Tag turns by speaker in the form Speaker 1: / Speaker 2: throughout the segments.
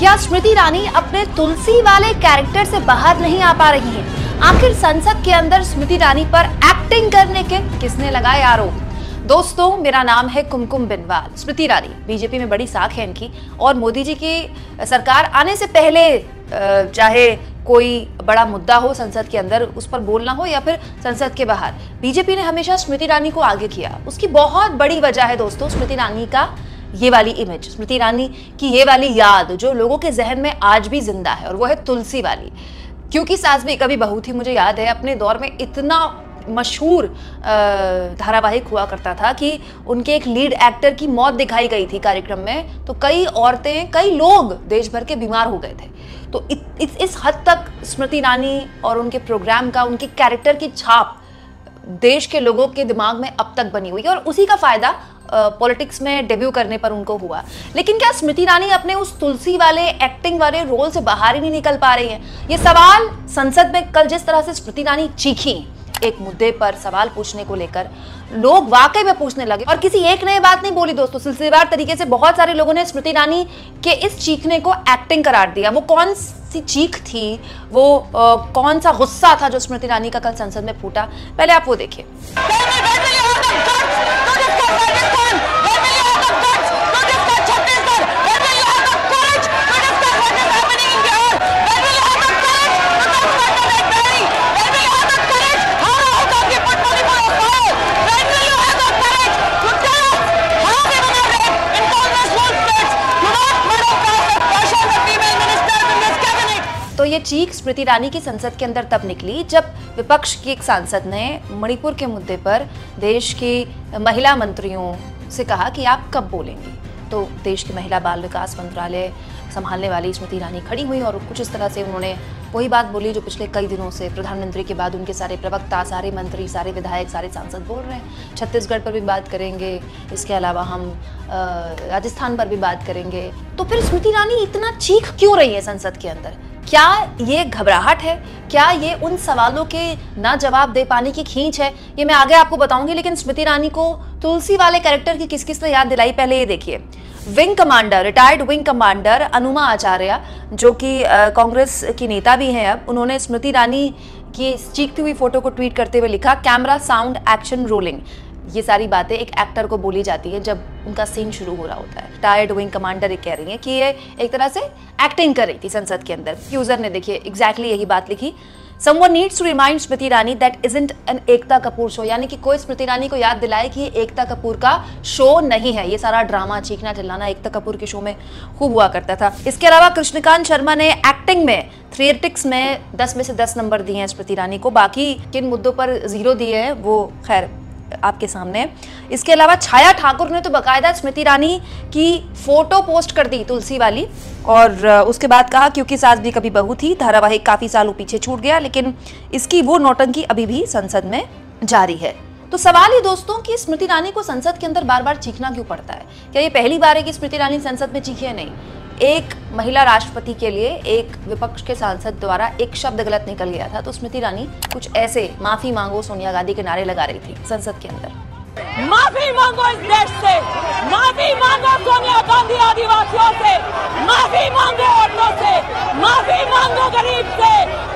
Speaker 1: क्या स्मृति ईरानी अपने तुलसी वाले कैरेक्टर से बाहर नहीं आ पा रही हैं? आखिर संसद के अंदर स्मृति ईरानी पर एक्टिंग करने के किसने लगाए आरोप? दोस्तों, मेरा नाम है कुमकुम बिनवाल। स्मृति ईरानी बीजेपी में बड़ी साख है इनकी, और मोदी जी की सरकार आने से पहले चाहे कोई बड़ा मुद्दा हो संसद के अंदर, उस पर बोलना हो या फिर संसद के बाहर, बीजेपी ने हमेशा स्मृति ईरानी को आगे किया। उसकी बहुत बड़ी वजह है दोस्तों स्मृति ईरानी का ये वाली इमेज, स्मृति ईरानी की ये वाली याद जो लोगों के जहन में आज भी जिंदा है, और वो है तुलसी वाली। क्योंकि सास भी कभी बहू थी, मुझे याद है अपने दौर में इतना मशहूर धारावाहिक हुआ करता था कि उनके एक लीड एक्टर की मौत दिखाई गई थी कार्यक्रम में, तो कई औरतें, कई लोग देश भर के बीमार हो गए थे। तो इस हद तक स्मृति ईरानी और उनके प्रोग्राम का, उनकी कैरेक्टर की छाप देश के लोगों के दिमाग में अब तक बनी हुई है, और उसी का फायदा पॉलिटिक्स में डेब्यू करने पर उनको हुआ। लेकिन क्या स्मृति ईरानी अपने उस तुलसी वाले एक्टिंग वाले रोल से बाहर ही नहीं निकल पा रही हैं? ये सवाल संसद में कल जिस तरह से स्मृति ईरानी चीखी एक मुद्दे पर सवाल पूछने को लेकर, लोग वाकई में पूछने लगे। और किसी एक ने बात नहीं बोली दोस्तों, सिलसिलेवार तरीके से बहुत सारे लोगों ने स्मृति ईरानी के इस चीखने को एक्टिंग करार दिया। वो कौन सी चीख थी, वो कौन सा गुस्सा था जो स्मृति ईरानी का कल संसद में फूटा, पहले आप वो देखिए। तो ये चीख स्मृति ईरानी की संसद के अंदर तब निकली जब विपक्ष की एक सांसद ने मणिपुर के मुद्दे पर देश की महिला मंत्रियों से कहा कि आप कब बोलेंगी। तो देश की महिला बाल विकास मंत्रालय संभालने वाली स्मृति ईरानी खड़ी हुई और कुछ इस तरह से उन्होंने वही बात बोली जो पिछले कई दिनों से प्रधानमंत्री के बाद उनके सारे प्रवक्ता, सारे मंत्री, सारे विधायक, सारे सांसद बोल रहे हैं। छत्तीसगढ़ पर भी बात करेंगे, इसके अलावा हम राजस्थान पर भी बात करेंगे। तो फिर स्मृति ईरानी इतना चीख क्यों रही है संसद के अंदर? क्या ये घबराहट है? क्या ये उन सवालों के ना जवाब दे पाने की खींच है? ये मैं आगे आपको बताऊंगी। लेकिन स्मृति ईरानी को तुलसी वाले कैरेक्टर की किस किस ने याद दिलाई, पहले ये देखिए। Wing commander, retired wing commander Anuma Acharya, जो कि कांग्रेस की नेता भी हैं अब, उन्होंने स्मृति ईरानी की चीखती हुई फोटो को ट्वीट करते हुए लिखा, कैमरा साउंड एक्शन रोलिंग। ये सारी बातें एक एक्टर को बोली जाती है जब उनका सीन शुरू हो रहा होता है। रिटायर्ड विंग कमांडर ये कह रही है कि ये एक तरह से एक्टिंग कर रही थी संसद के अंदर। यूजर ने देखिए एग्जैक्टली यही बात लिखी, Someone needs to remind Smriti Irani that isn't an Ekta Kapoor show, यानी कि कोई स्मृति ईरानी को याद दिलाए कि ये एकता कपूर का शो नहीं है। ये सारा ड्रामा, चीखना चिल्लाना एकता कपूर के शो में खूब हुआ करता था। इसके अलावा कृष्णकांत शर्मा ने एक्टिंग में, थ्रिएटिक्स में 10 में से 10 नंबर दिए हैं स्मृति ईरानी को। बाकी किन मुद्दों पर 0 दिए हैं वो खैर आपके सामने। इसके अलावा छाया ठाकुर ने तो बकायदा स्मृति ईरानी की फोटो पोस्ट कर दी तुलसी वाली, और उसके बाद कहा क्योंकि सास भी कभी बहू थी, धारावाहिक काफी सालों पीछे छूट गया, लेकिन इसकी वो नौटंकी अभी भी संसद में जारी है। तो सवाल ये दोस्तों कि स्मृति ईरानी को संसद के अंदर बार बार चीखना क्यों पड़ता है? क्या ये पहली बार है कि स्मृति ईरानी संसद में चीखी है? नहीं। एक महिला राष्ट्रपति के लिए एक विपक्ष के सांसद द्वारा एक शब्द गलत निकल गया था, तो स्मृति ईरानी कुछ ऐसे माफी मांगो सोनिया गांधी के नारे लगा रही थी संसद के अंदर।
Speaker 2: माफी मांगो इस देश से, माफी मांगो सोनिया गांधी आदिवासियों से, माफी मांगो औरतों से, माफी मांगो गरीब से,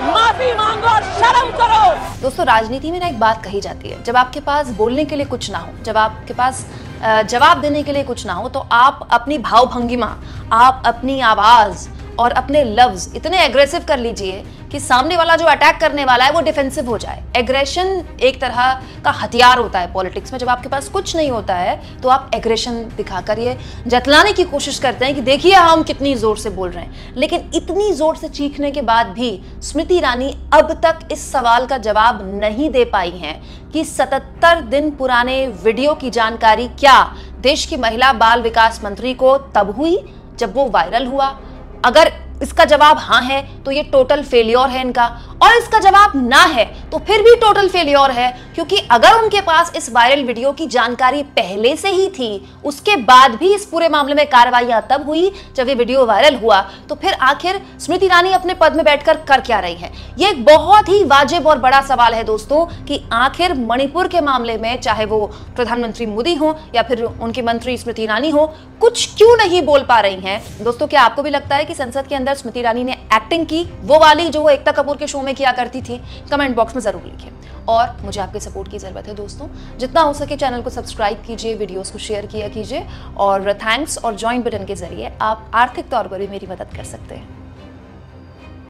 Speaker 2: माफी मांगो और शर्म करो।
Speaker 1: दोस्तों, राजनीति में ना एक बात कही जाती है, जब आपके पास बोलने के लिए कुछ ना हो, जब आपके पास जवाब देने के लिए कुछ ना हो, तो आप अपनी भाव भंगिमा, आप अपनी आवाज और अपने लफ्ज इतने एग्रेसिव कर लीजिए कि सामने वाला जो अटैक करने वाला है वो डिफेंसिव हो जाए। एग्रेशन एक तरह का हथियार होता है पॉलिटिक्स में। जब आपके पास कुछ नहीं होता है तो आप एग्रेशन दिखाकर ये जतलाने की कोशिश करते हैं कि देखिए हम कितनी जोर से बोल रहे हैं। लेकिन इतनी जोर से चीखने के बाद भी स्मृति ईरानी अब तक इस सवाल का जवाब नहीं दे पाई हैं कि 77 दिन पुराने वीडियो की जानकारी क्या देश की महिला बाल विकास मंत्री को तब हुई जब वो वायरल हुआ? अगर इसका जवाब हाँ है तो ये टोटल फेलियर है इनका, और इसका जवाब ना है तो फिर भी टोटल फेलियर है, क्योंकि अगर उनके पास इस वायरल वीडियो की जानकारी पहले से ही थी, उसके बाद भी इस पूरे मामले में कार्रवाई तब हुई जब ये वीडियो वायरल हुआ, तो फिर आखिर स्मृति ईरानी अपने पद में बैठकर कर क्या रही है? ये एक बहुत ही वाजिब और बड़ा सवाल है दोस्तों कि आखिर मणिपुर के मामले में चाहे वो प्रधानमंत्री मोदी हो या फिर उनकी मंत्री स्मृति ईरानी हो, कुछ क्यों नहीं बोल पा रही हैं? दोस्तों, क्या आपको भी लगता है कि संसद के अंदर स्मृति ईरानी ने एक्टिंग की, वो वाली जो वो एकता कपूर के शो में किया करती थी? कमेंट बॉक्स में जरूर लिखें। और मुझे आपके सपोर्ट की जरूरत है दोस्तों, जितना हो सके चैनल को सब्सक्राइब कीजिए, वीडियोस को शेयर किया कीजिए, और थैंक्स और ज्वाइन बटन के जरिए आप आर्थिक तौर पर भी मेरी मदद कर सकते हैं।